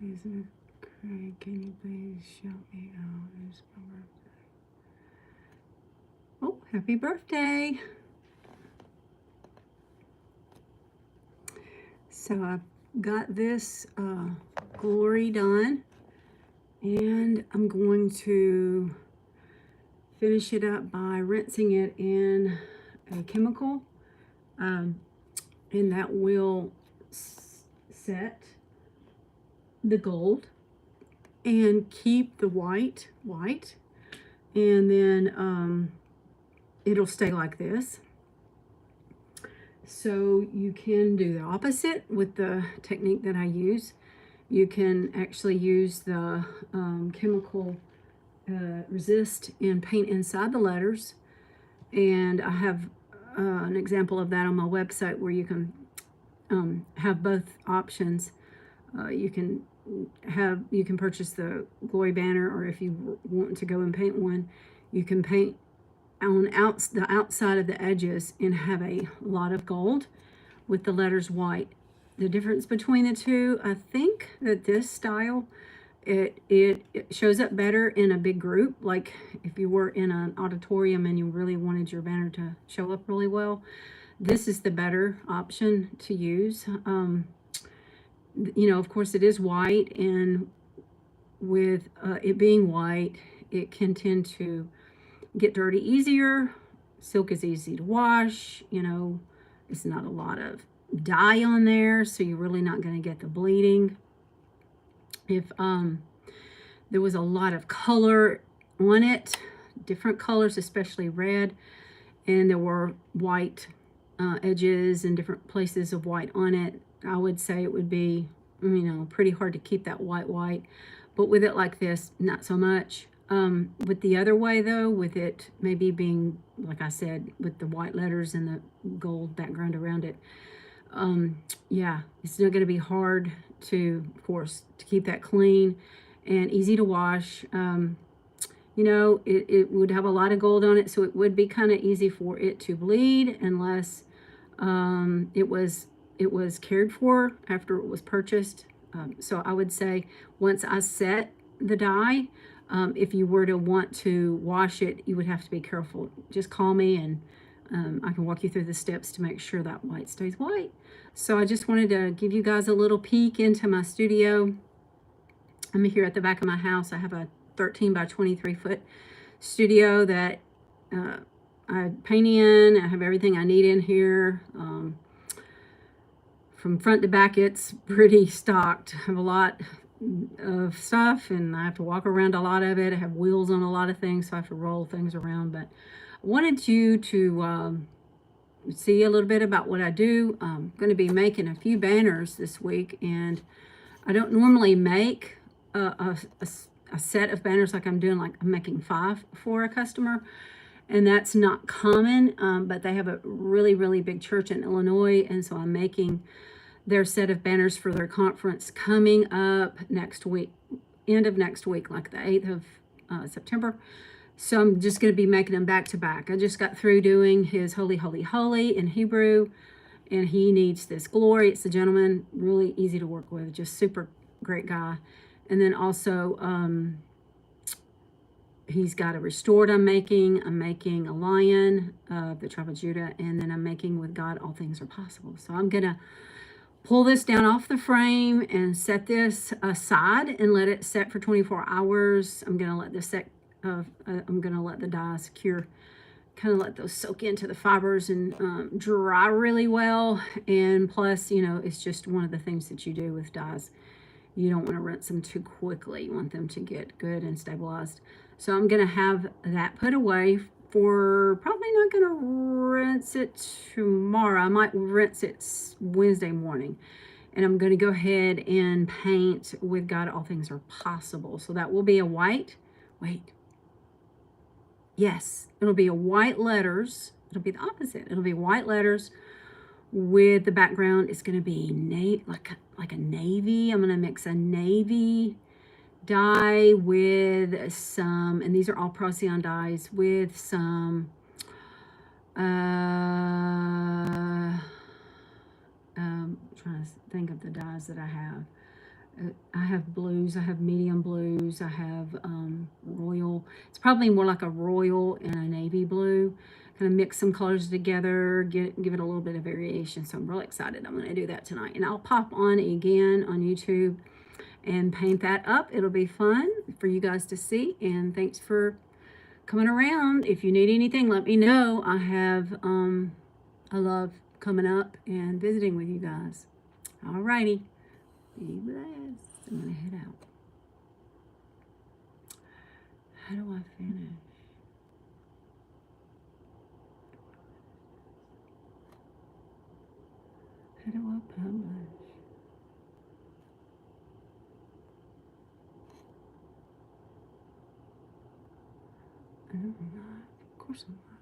Isn't it great? Can you please shout me out? It's my birthday. Oh, happy birthday. So I've got this glory done, and I'm going to finish it up by rinsing it in a chemical, and that will set the gold and keep the white, and then it'll stay like this. So you can do the opposite with the technique that I use. You can actually use the chemical resist and paint inside the letters. And I have an example of that on my website where you can have both options. You can purchase the glory banner, or if you want to go and paint one, you can paint on the outside of the edges and have a lot of gold with the letters white. The difference between the two, I think that this style, it shows up better in a big group. Like if you were in an auditorium and you really wanted your banner to show up really well, this is the better option to use. Of course it is white, and with it being white, it can tend to get dirty easier. Silk is easy to wash. It's not a lot of dye on there, so you're really not going to get the bleeding. If there was a lot of color on it, different colors, especially red, and there were white edges and different places of white on it, I would say it would be, pretty hard to keep that white. But with it like this, not so much. With the other way though, with it maybe being, like I said, with the white letters and the gold background around it, yeah, it's not going to be hard to, of course, to keep that clean and easy to wash. It would have a lot of gold on it, so it would be kind of easy for it to bleed unless it was cared for after it was purchased. So I would say once I set the dye, if you were to want to wash it, you would have to be careful. Just call me, and I can walk you through the steps to make sure that white stays white. So I just wanted to give you guys a little peek into my studio. I'm here at the back of my house. I have a 13 by 23 foot studio that I paint in. I have everything I need in here. From front to back, it's pretty stocked. I have a lot of stuff, and I have to walk around a lot of it. I have wheels on a lot of things, so I have to roll things around. But I wanted you to see a little bit about what I do. I'm going to be making a few banners this week, and I don't normally make a set of banners like I'm doing. Like I'm making 5 for a customer, and that's not common, but they have a really, really big church in Illinois, and so I'm making their set of banners for their conference coming up next week, end of next week, like the 8th of September. So I'm just going to be making them back to back. I just got through doing his Holy, Holy, Holy in Hebrew, and he needs this glory. It's a gentleman, really easy to work with, just super great guy. And then also, he's got a restored I'm making a lion of the tribe of Judah, and then I'm making with God all things are possible. So I'm going to pull this down off the frame and set this aside and let it set for 24 hours. I'm going to let this set I'm going to let the dyes cure, kind of let those soak into the fibers and dry really well. And plus, it's just one of the things that you do with dyes. You don't want to rinse them too quickly. You want them to get good and stabilized. So I'm going to have that put away for, probably not going to rinse it tomorrow. I might rinse it Wednesday morning. And I'm going to go ahead and paint with God all things are possible. So that will be a white, yes, it'll be a white letters. It'll be the opposite. It'll be white letters with the background. It's going to be like a navy. I'm going to mix a navy dye with some, and these are all Procyon dyes, with some trying to think of the dyes that I have. I have blues. I have medium blues. I have royal. It's probably more like a royal and a navy blue. Kind of mix some colors together, give it a little bit of variation. So I'm really excited. I'm going to do that tonight. And I'll pop on again on YouTube and paint that up. It'll be fun for you guys to see. And thanks for coming around. If you need anything, let me know. I love coming up and visiting with you guys. Alrighty. Be blessed. I'm gonna head out. How do I finish? How do I publish? I don't know. Of course I'm not.